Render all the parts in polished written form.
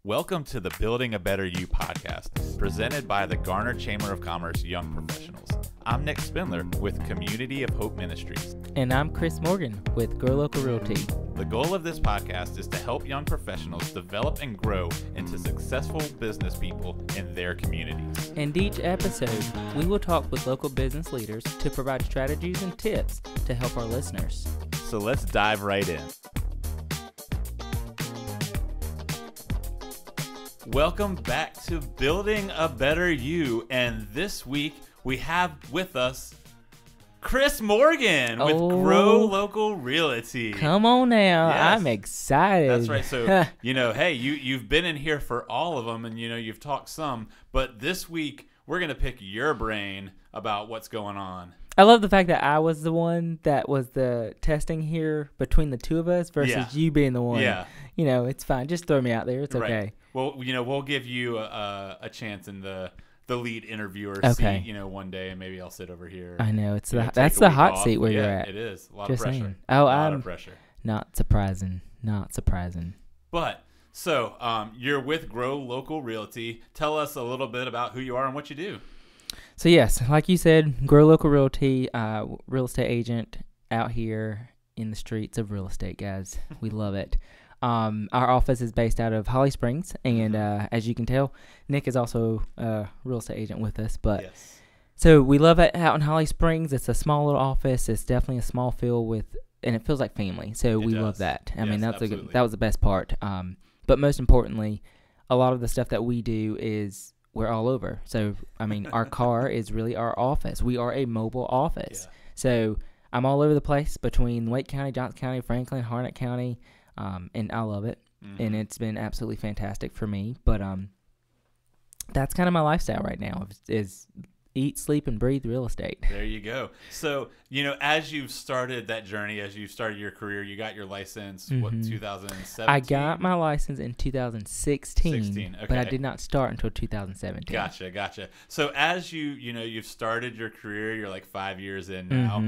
Welcome to the Building a Better You podcast, presented by the Garner Chamber of Commerce Young Professionals. I'm Nick Spindler with Community of Hope Ministries. And I'm Chris Morgan with Grow Local Realty. The goal of this podcast is to help young professionals develop and grow into successful business people in their communities. And each episode, we will talk with local business leaders to provide strategies and tips to help our listeners. So let's dive right in. Welcome back to Building a Better You, and this week we have with us Chris Morgan with Grow Local Realty. Come on now, Yes. I'm excited. That's right. So, hey, you've been in here for all of them, and, you've talked some, but this week we're going to pick your brain about what's going on. I love the fact that I was the one that was the testing here between the two of us versus you being the one. Yeah. It's fine. Just throw me out there. It's okay. Right. Well, we'll give you a chance in the lead interviewer Okay. seat, one day, and maybe I'll sit over here. I know. Take That's a the week hot off. seat where you're Yeah, at. it is. A lot Just of pressure. saying. A lot of pressure. Not surprising. Not surprising. But, so, you're with Grow Local Realty. Tell us a little bit about who you are and what you do. So yes, like you said, Grow Local Realty, real estate agent out here in the streets of real estate, guys. We love it. Our office is based out of Holly Springs, and as you can tell, Nick is also a real estate agent with us. But Yes. So we love it out in Holly Springs. It's a small little office. It's definitely a small feel and it feels like family. So we love that. I mean, that was the best part. But most importantly, a lot of the stuff that we do is we're all over. So, I mean, our car is really our office. We are a mobile office. Yeah. So I'm all over the place between Wake County, Johnson County, Franklin, Harnett County, and I love it. Mm-hmm. And it's been absolutely fantastic for me. But that's kind of my lifestyle right now is eat, sleep, and breathe real estate. There you go. So, as you've started that journey, as you started your career, you got your license, 2017? I got my license in 2016, 16, okay. but I did not start until 2017. Gotcha. So as you've started your career, you're like 5 years in now.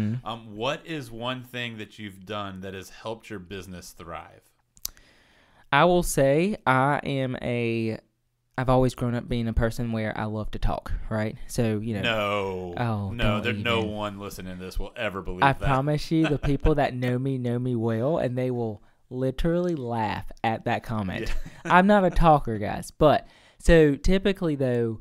What is one thing that you've done that has helped your business thrive? I will say I've always grown up being a person where I love to talk, right? So, No, no one listening to this will ever believe I that. promise you, the people that know me well, and they will literally laugh at that comment. Yeah. I'm not a talker, guys. But, so typically, though,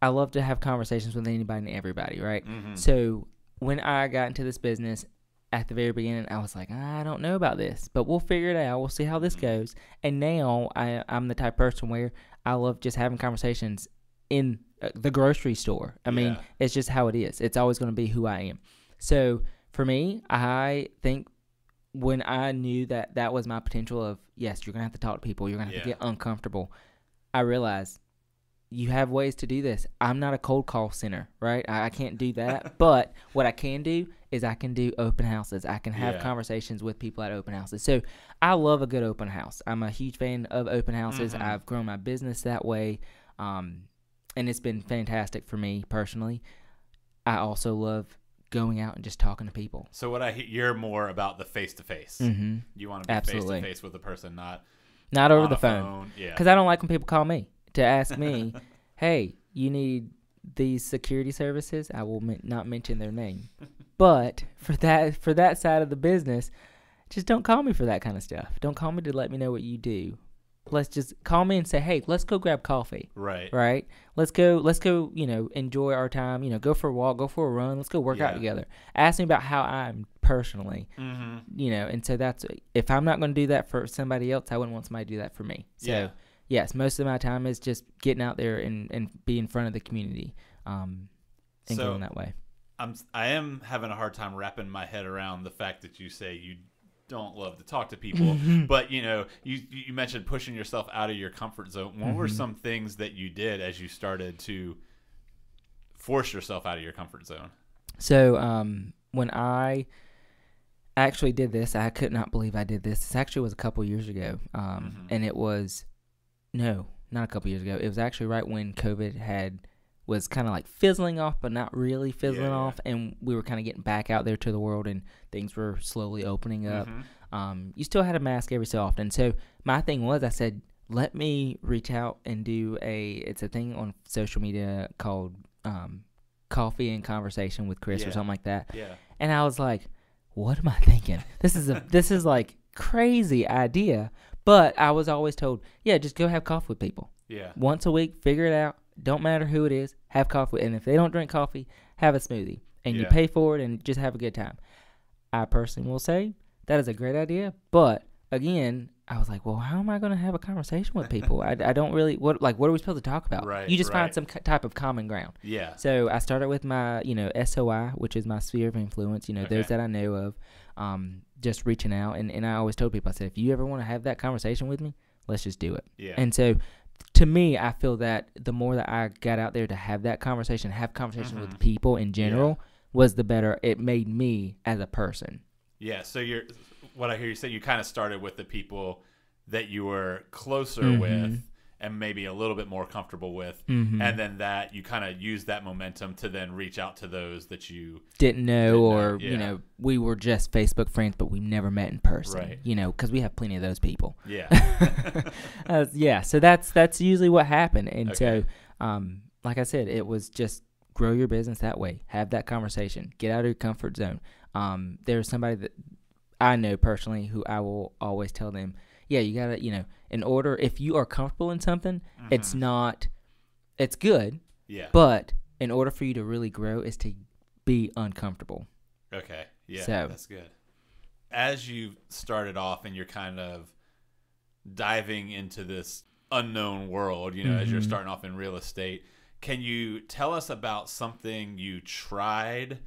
I love to have conversations with anybody and everybody, right? Mm-hmm. So, when I got into this business, at the very beginning, I was like, I don't know about this, but we'll figure it out. We'll see how this goes. And now I'm the type of person where I love just having conversations in the grocery store. I mean, it's just how it is. It's always going to be who I am. So for me, I think when I knew that was my potential of, yes, you're going to have to talk to people. You're going to have to get uncomfortable. I realized you have ways to do this. I'm not a cold call center, right? I can't do that. But what I can do is I can do open houses. I can have conversations with people at open houses. So I love a good open house. I'm a huge fan of open houses. I've grown my business that way, and it's been fantastic for me personally. I also love going out and just talking to people. So what I hear more about the face-to-face. You want to be face-to-face with a person, not over on the a phone. Yeah. Because I don't like when people call me to ask me, hey, you need these security services. I will not mention their name. But for that side of the business, just don't call me for that kind of stuff. Don't call me to let me know what you do. Let's just call me and say, hey, let's go grab coffee. Right? Let's go, enjoy our time, go for a walk, go for a run. Let's go work out together. Ask me about how I'm personally, and so that's, if I'm not going to do that for somebody else, I wouldn't want somebody to do that for me. So yes, most of my time is just getting out there and be in front of the community, and going that way. I am having a hard time wrapping my head around the fact that you say you don't love to talk to people, but you mentioned pushing yourself out of your comfort zone. What were some things that you did as you started to force yourself out of your comfort zone? So when I actually did this, I could not believe I did this. This actually was a couple years ago, and it was not a couple years ago. It was actually right when COVID was kind of like fizzling off, but not really fizzling off, and we were kind of getting back out there to the world, and things were slowly opening up. You still had a mask every so often. So my thing was, I said, let me reach out and do it's a thing on social media called Coffee and Conversation with Chris or something like that. Yeah. And I was like, what am I thinking? This is like crazy idea. But I was always told, yeah, just go have coffee with people. Yeah. Once a week, figure it out. Don't matter who it is, have coffee. And if they don't drink coffee, have a smoothie. And you pay for it and just have a good time. I personally will say that is a great idea. But again, I was like, well, how am I going to have a conversation with people? I don't really, what are we supposed to talk about? Right, you just find some type of common ground. Yeah. So I started with my, SOI, which is my sphere of influence, those that I know of, just reaching out. And I always told people, I said, if you ever want to have that conversation with me, let's just do it. Yeah. And so to me, I feel that the more that I got out there to have that conversation, with people in general, was the better it made me as a person. Yeah. So what I hear you say, you kind of started with the people that you were closer with and maybe a little bit more comfortable with. And then that you kind of used that momentum to then reach out to those that you didn't know. We were just Facebook friends, but we never met in person, right. Because we have plenty of those people. Yeah. So that's usually what happened. And so, like I said, it was just grow your business that way. Have that conversation. Get out of your comfort zone. There's somebody that I know personally who I will always tell them, yeah, you got to, in order, if you are comfortable in something, it's good. Yeah. But in order for you to really grow is to be uncomfortable. Okay. Yeah. So, that's good. As you started off and you're kind of diving into this unknown world, as you're starting off in real estate, can you tell us about something you tried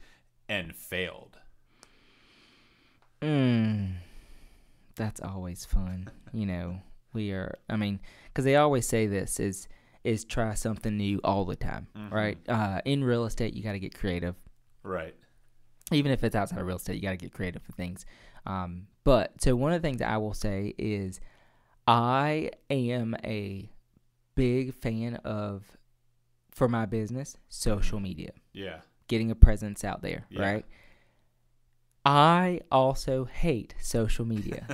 and failed? That's always fun. Because they always say this is try something new all the time, right? In real estate, you got to get creative. Right. Even if it's outside of real estate, you got to get creative for things. But so one of the things I will say is I am a big fan of, for my business, social media. Yeah. Getting a presence out there, right? I also hate social media.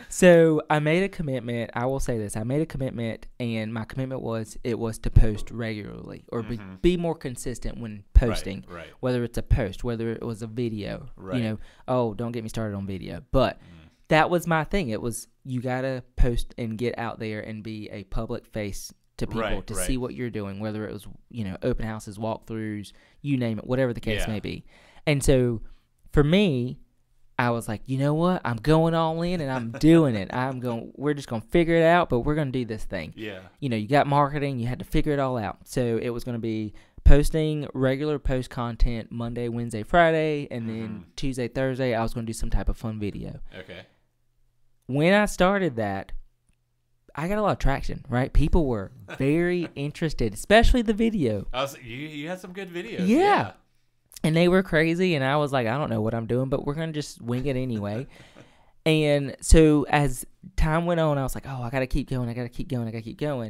So I made a commitment. I will say this. I made a commitment, and my commitment was to post regularly or be more consistent when posting, right. Whether it's a post, whether it was a video, right. Don't get me started on video. But that was my thing. It was you got to post and get out there and be a public face to people to see what you're doing, whether it was, open houses, walkthroughs, you name it, whatever the case may be. And so for me, I was like, you know what? I'm going all in and I'm doing it. We're just going to figure it out, but we're going to do this thing. Yeah. You got marketing, you had to figure it all out. So it was going to be posting regular post content Monday, Wednesday, Friday, and then Tuesday, Thursday, I was going to do some type of fun video. Okay. When I started that, I got a lot of traction, right? People were very interested, especially the video. You had some good videos. Yeah. And they were crazy, and I was like, I don't know what I'm doing, but we're going to just wing it anyway. And so as time went on, I was like, oh, I got to keep going.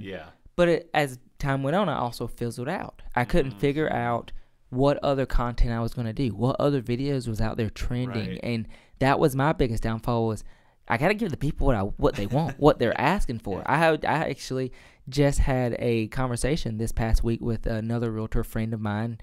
Yeah. But as time went on, I also fizzled out. I couldn't figure out what other content I was going to do, what other videos was out there trending. Right. And that was my biggest downfall was I got to give the people what they want, what they're asking for. I actually just had a conversation this past week with another realtor friend of mine.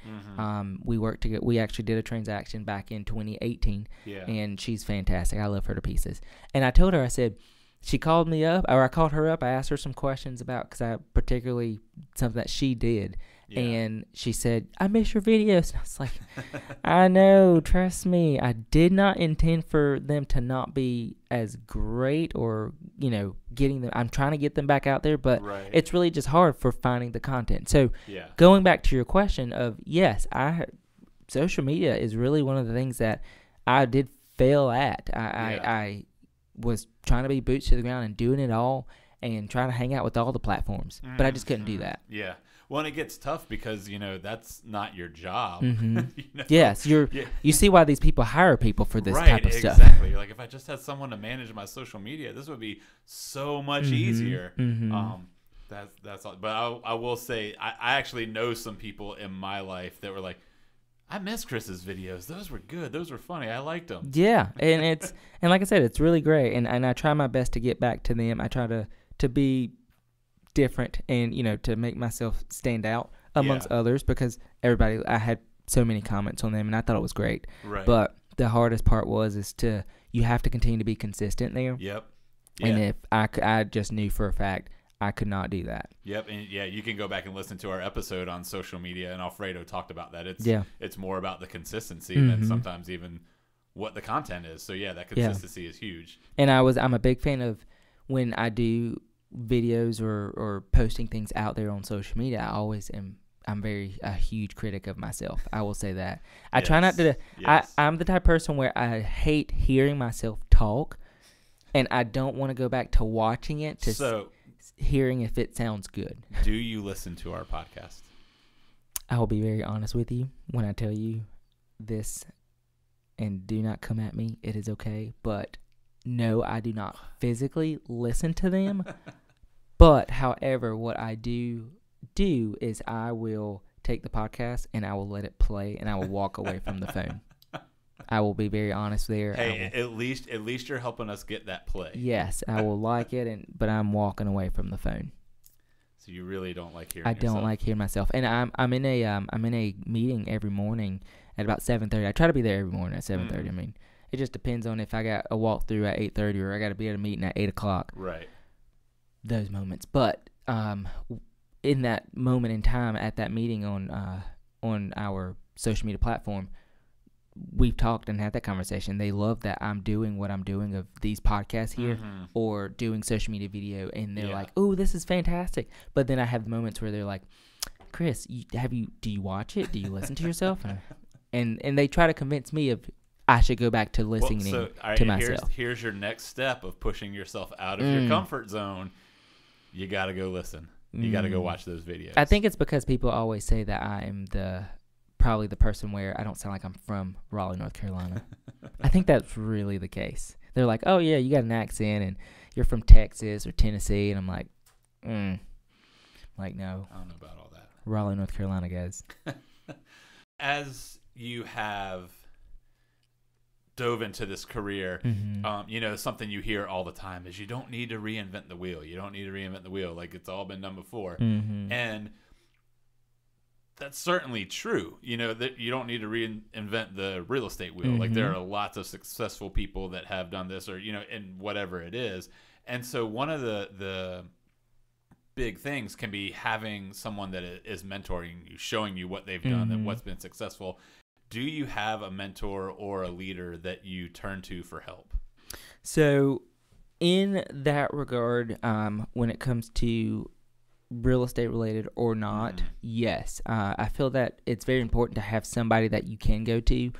We worked together. We actually did a transaction back in 2018, and she's fantastic. I love her to pieces. And I told her, I said, she called me up, or I called her up. I asked her some questions about, because I particularly something that she did. Yeah. And she said, I miss your videos. And I was like, I know, trust me. I did not intend for them to not be as great or, getting them. I'm trying to get them back out there, but it's really just hard for finding the content. So going back to your question of, yes, social media is really one of the things that I did fail at. I was trying to be boots to the ground and doing it all and trying to hang out with all the platforms, but I just couldn't do that. Yeah. Well, and it gets tough because, that's not your job. Yes, you see why these people hire people for this type of stuff. Exactly. Like, if I just had someone to manage my social media, this would be so much easier. That's all. But I will say, I actually know some people in my life that were like, I miss Chris's videos. Those were good. Those were funny. I liked them. Yeah, and like I said, it's really great, and I try my best to get back to them. I try to be different and, to make myself stand out amongst others, because I had so many comments on them, and I thought it was great. Right. But the hardest part you have to continue to be consistent there. Yep. And if I just knew for a fact I could not do that. Yep, and you can go back and listen to our episode on social media, and Alfredo talked about that. It's more about the consistency than sometimes even what the content is. So that consistency is huge. And I'm a big fan of when I do videos or posting things out there on social media. I'm a huge critic of myself. I will say that. I try not to. I'm the type of person where I hate hearing myself talk, and I don't want to go back to watching it hearing if it sounds good. Do you listen to our podcast? I will be very honest with you when I tell you this, and do not come at me. It is okay. But no, I do not physically listen to them. But, however, what I do is I will take the podcast and I will let it play, and I will walk away from the phone. I will be very honest there. Hey, at least you're helping us get that play. Yes, I will like it, but I'm walking away from the phone. So you really don't like hearing yourself? I don't like hearing myself, and I'm in a meeting every morning at about 7:30. I try to be there every morning at 7:30. I mean, it just depends on if I got a walkthrough at 8:30 or I got to be at a meeting at 8:00. Right. Those moments, but in that moment in time at that meeting on our social media platform, we've talked and had that conversation. They love that I'm doing what I'm doing of these podcasts here or doing social media video, and they're like, "Oh, this is fantastic." But then I have the moments where they're like, "Chris, do you watch it? Do you listen to yourself?" and they try to convince me of I should go back to listening to myself. Here's your next step of pushing yourself out of your comfort zone. You got to go listen. You got to go watch those videos. I think it's because people always say that I am probably the person where I don't sound like I'm from Raleigh, North Carolina. I think that's really the case. They're like, "Oh yeah, you got an accent and you're from Texas or Tennessee," and I'm like, like, no. I don't know about all that. Raleigh, North Carolina, guys. As you have dove into this career, something you hear all the time is you don't need to reinvent the wheel. You don't need to reinvent the wheel. Like, it's all been done before. And that's certainly true. That you don't need to reinvent the real estate wheel. Like, there are lots of successful people that have done this, or, in whatever it is. And so one of the big things can be having someone that is mentoring you, showing you what they've done and what's been successful. Do you have a mentor or a leader that you turn to for help? So in that regard, when it comes to real estate related or not, yes. I feel that it's very important to have somebody that you can go to.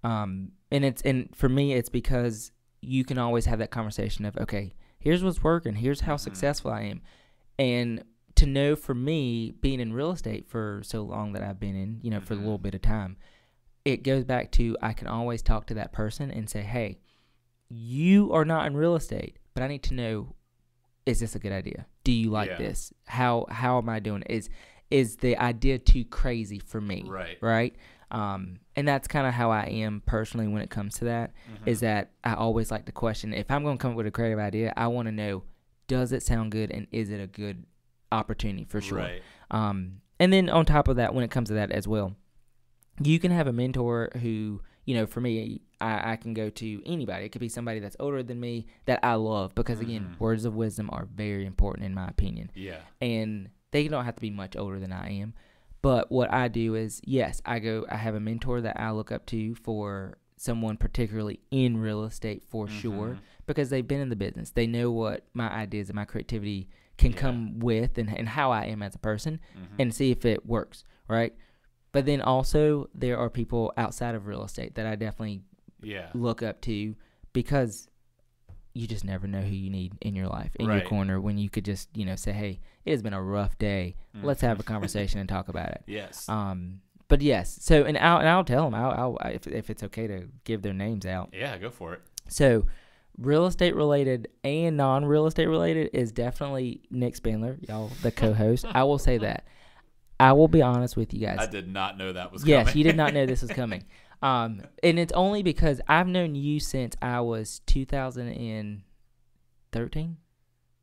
And for me, it's because you can always have that conversation of, okay, here's what's working. Here's how successful I am. And to know, for me, being in real estate for so long that I've been in, for a little bit of time, it goes back to I can always talk to that person and say, hey, you are not in real estate, but I need to know, is this a good idea? Do you like this? How am I doing? Is the idea too crazy for me? Right? And that's kind of how I am personally when it comes to that, is that I always like to question, if I'm going to come up with a creative idea, I want to know, does it sound good, and is it a good opportunity for sure? Right. And then on top of that, when it comes to that as well, you can have a mentor who, for me, I can go to anybody. It could be somebody that's older than me that I love, because, again, words of wisdom are very important in my opinion. Yeah. And they don't have to be much older than I am. But what I do is, yes, I have a mentor that I look up to for someone particularly in real estate for sure, because they've been in the business. They know what my ideas and my creativity can come with, and how I am as a person, and see if it works, right? But then also there are people outside of real estate that I definitely look up to, because you just never know who you need in your life, in your corner, when you could just, say, hey, it has been a rough day. Let's have a conversation and talk about it. Yes. But yes, so, and I'll tell them, if it's okay to give their names out. Yeah, go for it. So real estate related and non-real estate related is definitely Nick Spindler, y'all, the co-host. I will say that. I will be honest with you guys. I did not know that was yes, coming. you did not know this was coming. And it's only because I've known you since I was 2013.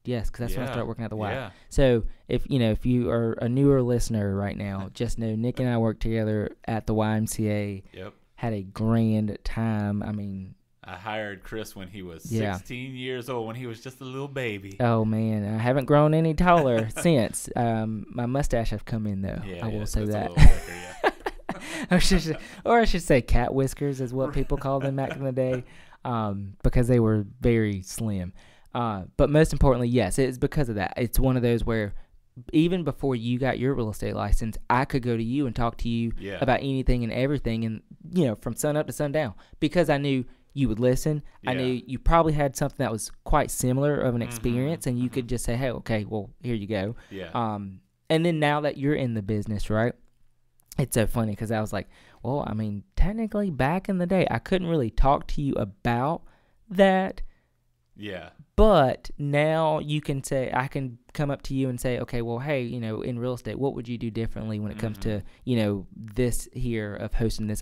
Yes, because that's when I started working at the Y. Yeah. So if you are a newer listener right now, just know Nick and I worked together at the YMCA. Yep. Had a grand time. I mean, I hired Chris when he was 16 years old, when he was just a little baby. Oh man, I haven't grown any taller since. My mustache have come in though. Yeah, I will say that. A little thicker, yeah. Or I should say cat whiskers is what people called them back in the day, because they were very slim. But most importantly, yes, it's because of that. It's one of those where even before you got your real estate license, I could go to you and talk to you about anything and everything, and from sun up to sundown, because I knew you would listen. Yeah. I knew you probably had something that was quite similar of an experience, and you could just say, hey, okay, well, here you go. Yeah. And then now that you're in the business, right? It's so funny because I was like, well, I mean, technically back in the day, I couldn't really talk to you about that. Yeah. But now you can say, I can come up to you and say, okay, well, hey, in real estate, what would you do differently when it comes to, this here of hosting this,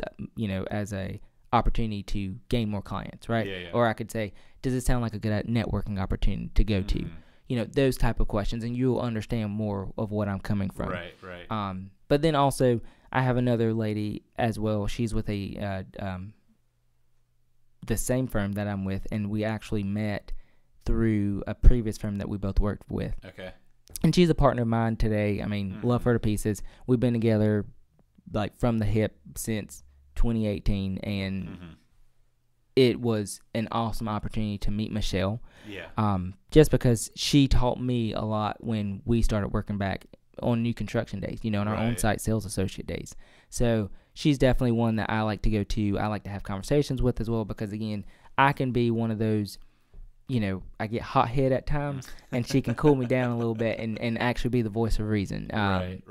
as a opportunity to gain more clients, right? Yeah. Or I could say, does it sound like a good networking opportunity to go to? Those type of questions, and you'll understand more of what I'm coming from. Right. But then also, I have another lady as well. She's with the same firm that I'm with, and we actually met through a previous firm that we both worked with. Okay. And she's a partner of mine today. I mean, love her to pieces. We've been together like from the hip since 2018, and it was an awesome opportunity to meet Michelle. Yeah. Just because she taught me a lot when we started working back on new construction days, in our own site sales associate days. So she's definitely one that I like to go to. I like to have conversations with as well, because again, I can be one of those, I get hot head at times, and she can cool me down a little bit and actually be the voice of reason. Right.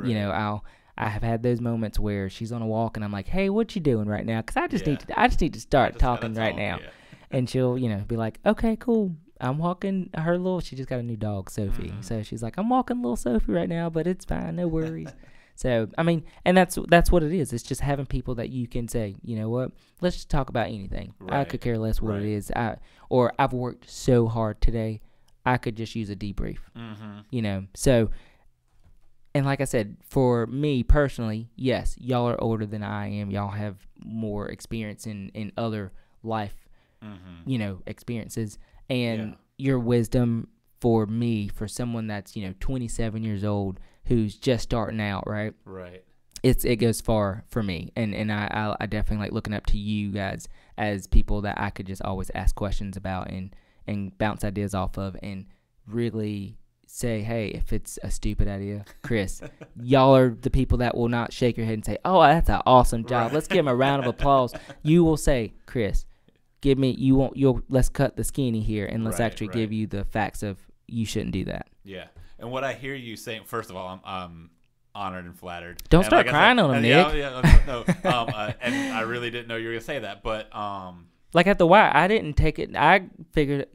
I have had those moments where she's on a walk and I'm like, hey, what you doing right now? Because I just need to start talking right now. Yeah. And she'll, be like, okay, cool. I'm walking she just got a new dog, Sophie. So she's like, I'm walking little Sophie right now, but it's fine. No worries. So, I mean, and that's what it is. It's just having people that you can say, you know what, let's just talk about anything. Right. I could care less what it is. I've worked so hard today, I could just use a debrief, So, and like I said, for me personally, yes, y'all are older than I am. Y'all have more experience in other life, experiences. And your wisdom for me, for someone that's, 27 years old, who's just starting out, right? Right. It goes far for me. And I definitely like looking up to you guys as people that I could just always ask questions about and bounce ideas off of, and really say, hey, if it's a stupid idea, Chris, y'all are the people that will not shake your head and say, oh, that's an awesome job. Right. Let's give him a round of applause. You will say, Chris, let's cut the skinny here, and let's actually give you the facts of you shouldn't do that. Yeah. And what I hear you saying, first of all, I'm honored and flattered. Don't start crying on him, Nick. No. And I really didn't know you were going to say that, but like at the Y, I didn't take it. I figured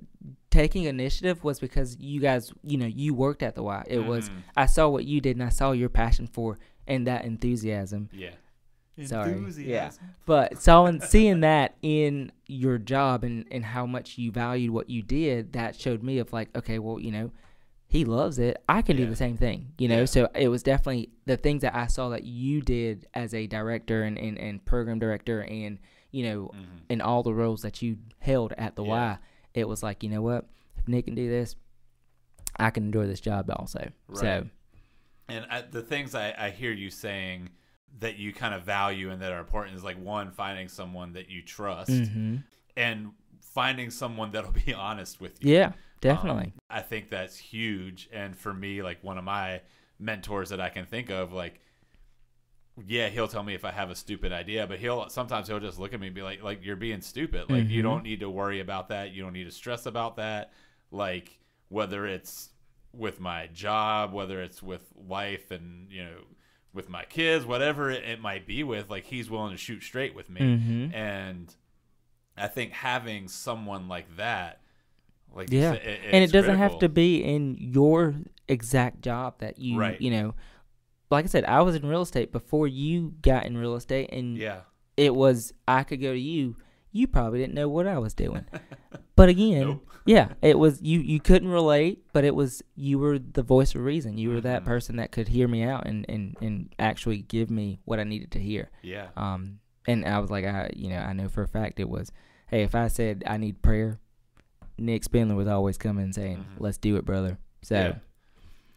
taking initiative was because you guys, you worked at the Y. It was, I saw what you did, and I saw your passion for and that enthusiasm. Yeah. Sorry. Enthusiasm. Yeah. But seeing that in your job and how much you valued what you did, that showed me of like, okay, well, he loves it. I can do the same thing, So it was definitely the things that I saw that you did as a director and program director, and in all the roles that you held at the Y. It was like, you know what? If Nick can do this, I can enjoy this job also. Right. So, and the things I hear you saying that you kind of value and that are important is like, one, finding someone that you trust, and finding someone that'll be honest with you. Yeah, definitely. I think that's huge. And for me, like one of my mentors that I can think of, like, yeah, he'll tell me if I have a stupid idea, but sometimes he'll just look at me and be like you're being stupid. Like, you don't need to worry about that. You don't need to stress about that. Like, whether it's with my job, whether it's with life and, with my kids, whatever it might be with, like, he's willing to shoot straight with me. And I think having someone like that, like, and it doesn't have to be in your exact job that you, like I said, I was in real estate before you got in real estate, and Yeah. it was, I could go to you. You probably didn't know what I was doing. But again, Nope. yeah, it was, you couldn't relate, but it was, you were the voice of reason. You were that person that could hear me out and actually give me what I needed to hear. Yeah. And I was like, I know for a fact it was, hey, if I said I need prayer, Nick Spindler was always coming and saying, let's do it, brother. So. Yeah.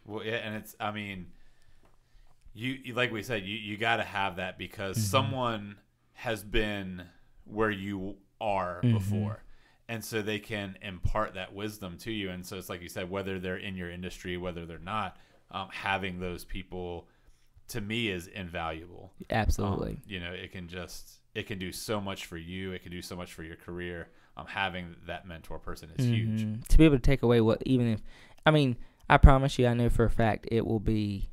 Well, yeah, and it's, I mean, you like we said, you got to have that because someone has been where you are before. And so they can impart that wisdom to you. And so it's like you said, whether they're in your industry, whether they're not, having those people to me is invaluable. Absolutely. It can do so much for you. It can do so much for your career. Having that mentor person is huge. To be able to take away I promise you, I know for a fact it will be,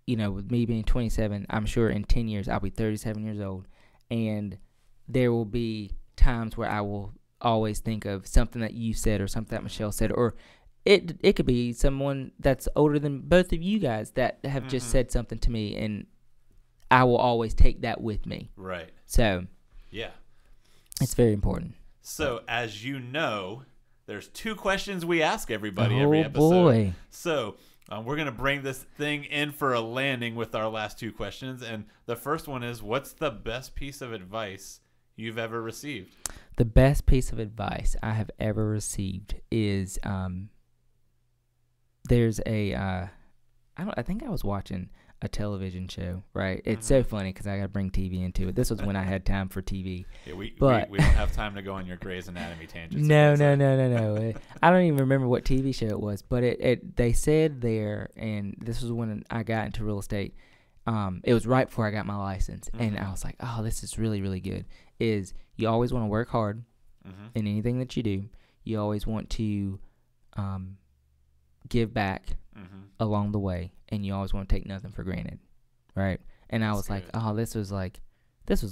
with me being 27, I'm sure in 10 years I'll be 37 years old. And there will be times where I will always think of something that you said or something that Michelle said, or it could be someone that's older than both of you guys that have just said something to me, and I will always take that with me. Right. So, yeah, it's very important. So, as you know, there's 2 questions we ask everybody every episode. Boy. So, we're going to bring this thing in for a landing with our last 2 questions. And the first one is, what's the best piece of advice you've ever received? The best piece of advice I have ever received is there's I think I was watching a television show, right? It's so funny because I got to bring TV into it. This was when I had time for TV. Yeah, we don't have time to go on your Grey's Anatomy tangents. No. I don't even remember what TV show it was, but they said there, and this was when I got into real estate. It was right before I got my license, and I was like, oh, this is really, really good. Is you always want to work hard in anything that you do. You always want to give back along the way, and you always want to take nothing for granted, right? And I was like, oh, this was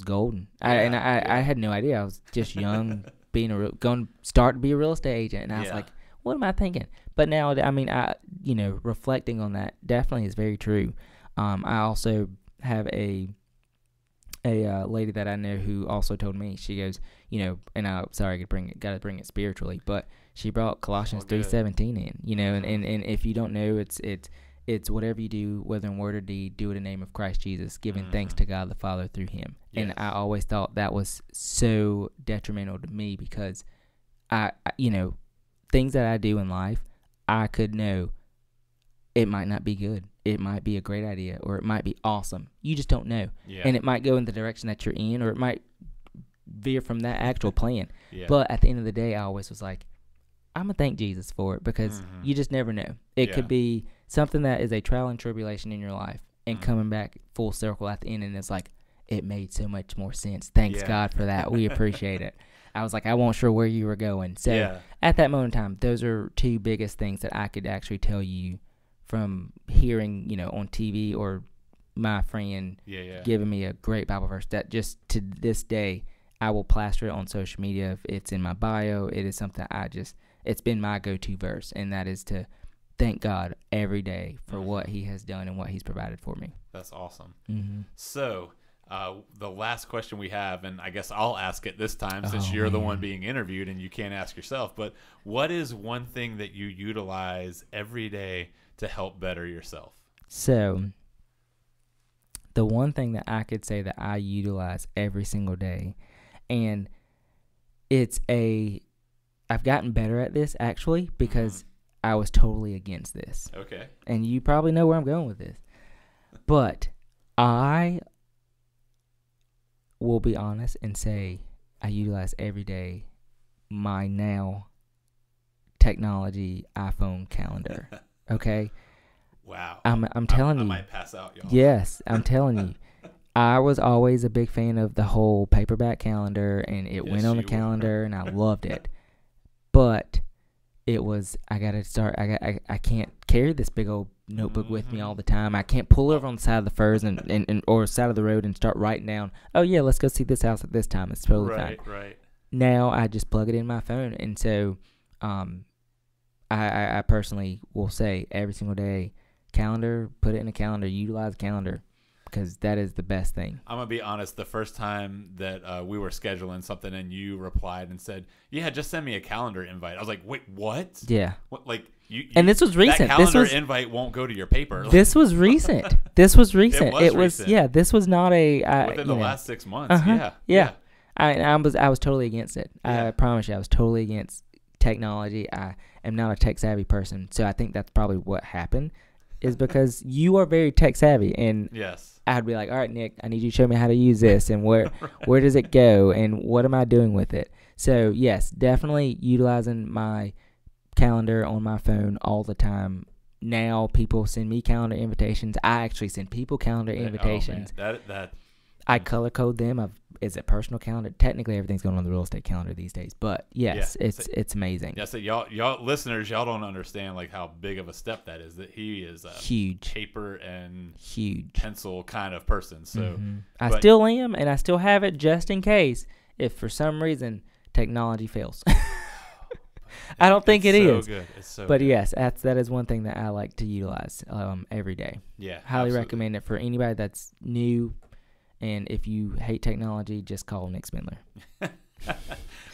golden. I had no idea. I was just young, going to start to be a real estate agent, and I was like, what am I thinking? But now, reflecting on that definitely is very true. I also have a lady that I know who also told me, she goes, and I got to bring it spiritually, but she brought Colossians 3:17 in, and if you don't know, it's whatever you do, whether in word or deed, do it in the name of Christ Jesus, giving thanks to God the Father through him. Yes. And I always thought that was so detrimental to me because I things that I do in life, I could know it might not be good. It might be a great idea, or it might be awesome. You just don't know. Yeah. And it might go in the direction that you're in, or it might veer from that actual plan. Yeah. But at the end of the day, I always was like, I'm going to thank Jesus for it, because you just never know. It could be something that is a trial and tribulation in your life, and coming back full circle at the end, and it's like, it made so much more sense. Thanks God for that. We appreciate it. I was like, I wasn't sure where you were going. So at that moment in time, those are 2 biggest things that I could actually tell you from hearing, on TV, or my friend giving me a great Bible verse that just to this day, I will plaster it on social media. If it's in my bio, it is something it's been my go-to verse, and that is to thank God every day for what he has done and what he's provided for me. That's awesome. So the last question we have, and I guess I'll ask it this time since you're the one being interviewed and you can't ask yourself, but what is one thing that you utilize every day to help better yourself? So the one thing that I could say that I utilize every single day, and I've gotten better at this actually, because I was totally against this. Okay. And you probably know where I'm going with this. But I will be honest and say I utilize every day my now technology iPhone calendar. Okay? Wow. I'm telling you. I might pass out, y'all. Yes, I'm telling you. I was always a big fan of the whole paperback calendar, and it went on the calendar, and I loved it. But it was, I can't carry this big old notebook with me all the time. I can't pull over on the side of the firs and or side of the road and start writing down, oh yeah, let's go see this house at this time. It's totally fine. Right. Now I just plug it in my phone, and so I personally will say every single day, calendar, put it in a calendar, utilize calendar, because that is the best thing. I'm going to be honest. The first time that we were scheduling something and you replied and said, yeah, just send me a calendar invite. I was like, wait, what? Yeah. What, like, and this was recent. That calendar invite won't go to your paper. This was recent. This was recent. It was recent. Yeah, this was not a... within the last 6 months, yeah. I was totally against it. Yeah. I promise you, I was totally against technology. I am not a tech-savvy person, so I think that's probably what happened, is because you are very tech-savvy, and yes. I'd be like, all right, Nick, I need you to show me how to use this, and where where does it go, and what am I doing with it? So, yes, definitely utilizing my calendar on my phone all the time. Now people send me calendar invitations. I actually send people calendar invitations. Oh, man. I color code them. Is it personal calendar? Technically, everything's going on the real estate calendar these days. But yes, it's amazing. Yeah, so y'all listeners, y'all don't understand like how big of a step that is. That he is a huge paper and huge pencil kind of person. So I still am, and I still have it just in case if for some reason technology fails. I don't think it is. Good. It's so but good. Yes, that is one thing that I like to utilize every day. Yeah, highly absolutely. recommend it for anybody that's new. And if you hate technology, just call Nick Spindler.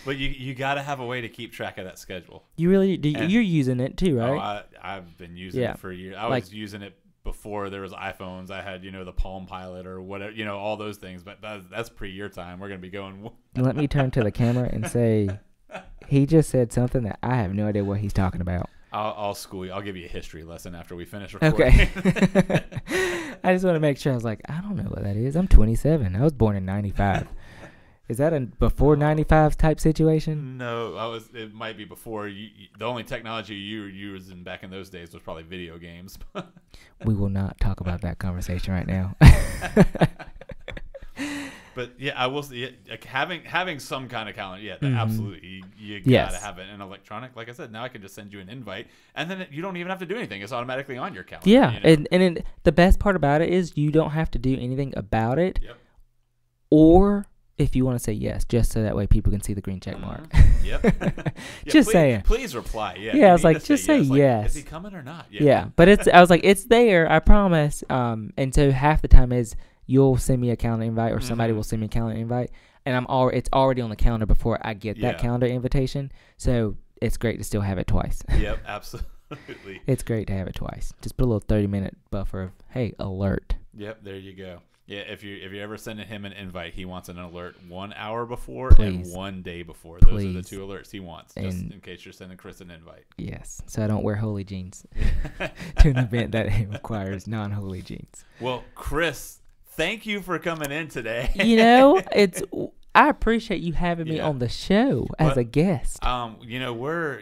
But you got to have a way to keep track of that schedule. You really do. You're using it too, right? Oh, I've been using it for years. I was using it before there was iPhones. I had the Palm Pilot or whatever, all those things. But that's pre your time. We're gonna be going. Let me turn to the camera and say, he just said something that I have no idea what he's talking about. I'll school you. I'll give you a history lesson after we finish recording. Okay. I just want to make sure. I was like, I don't know what that is. I'm 27. I was born in 95. Is that a before 95 type situation? No, it might be before. The only technology you were using back in those days was probably video games. We will not talk about that conversation right now. But yeah, I will say having some kind of calendar. Yeah, absolutely. You Yes. gotta have an electronic. Like I said, now I can just send you an invite, and then you don't even have to do anything. It's automatically on your calendar. Yeah, and the best part about it is you don't have to do anything about it. Yep. Or if you want to say yes, just so that way people can see the green check mark. Yep. Just saying. Please reply. Yeah. Yeah, I was like, just say yes. Like, is he coming or not? Yeah, but I was like, it's there. I promise. And so half the time is you'll send me a calendar invite, or somebody will send me a calendar invite, and it's already on the calendar before I get that calendar invitation. So it's great to still have it twice. Yep, absolutely. It's great to have it twice. Just put a little 30-minute buffer of, hey, alert. Yep, there you go. Yeah, if you're ever sending him an invite, he wants an alert 1 hour before and 1 day before. Those are the 2 alerts he wants, just in case you're sending Chris an invite. Yes, so I don't wear holy jeans to an event that requires non-holy jeans. Well, Chris, thank you for coming in today. I appreciate you having me on the show as a guest. We're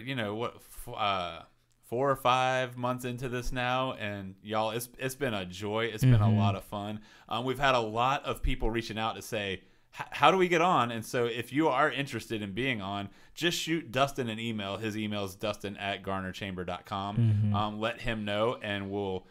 4 or 5 months into this now, and y'all, it's been a joy. It's been a lot of fun. We've had a lot of people reaching out to say, how do we get on? And so if you are interested in being on, just shoot Dustin an email. His email is dustin@garnerchamber.com. Let him know, and we'll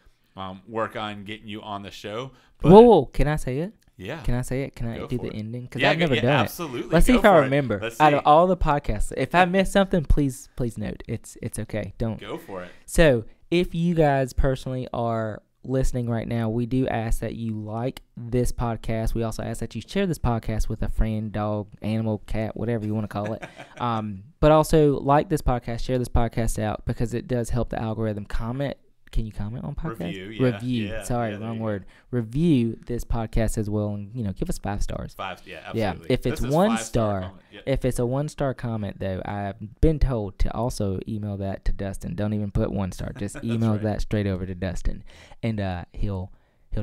work on getting you on the show. But, whoa, can I say it? Yeah. Can I say it? Can I do the ending? Because I've never done absolutely. it. Let's see if I remember. Out of all the podcasts, if I miss something, please note. It's okay. Don't. Go for it. So if you guys personally are listening right now, we do ask that you like this podcast. We also ask that you share this podcast with a friend, dog, animal, cat, whatever you want to call it. But also like this podcast, share this podcast out, because it does help the algorithm. Comment. Can you comment on podcasts? Review. Yeah, Sorry, wrong word. Review this podcast as well, and give us 5 stars. 5, yeah, absolutely. Yeah, if it's 1 star, if it's a 1-star comment though, I've been told to also email that to Dustin. Don't even put 1 star. Just email that straight over to Dustin, and he'll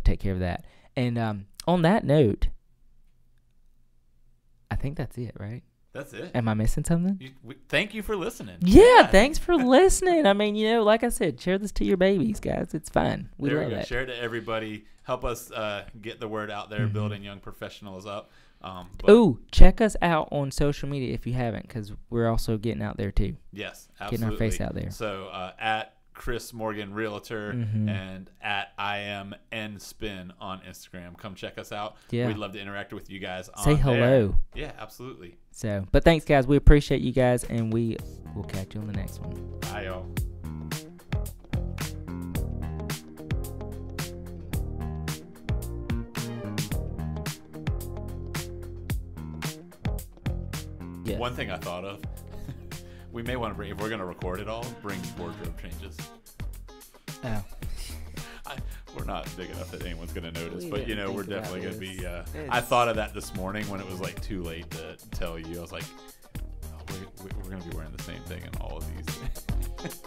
take care of that. And on that note, I think that's it, right? That's it. Am I missing something? Thank you for listening. Yeah, thanks for listening. I mean, like I said, share this to your babies, guys. It's fun. We love it. Share it to everybody. Help us get the word out there, building young professionals up. Check us out on social media if you haven't, because we're also getting out there too. Yes, absolutely. Getting our face out there. So at Chris Morgan Realtor and at IamNSpin on Instagram. Come check us out. Yeah. We'd love to interact with you guys on Say hello. There. Yeah, absolutely. So, but thanks, guys. We appreciate you guys, and we will catch you on the next one. Bye, y'all. Yes. One thing I thought of, we may want to bring, if we're going to record it all, bring wardrobe changes. Oh. We're not big enough that anyone's going to notice, We but didn't we're think about definitely going to this. be. I thought of that this morning when it was like too late to tell you. I was like, oh, we're going to be wearing the same thing in all of these.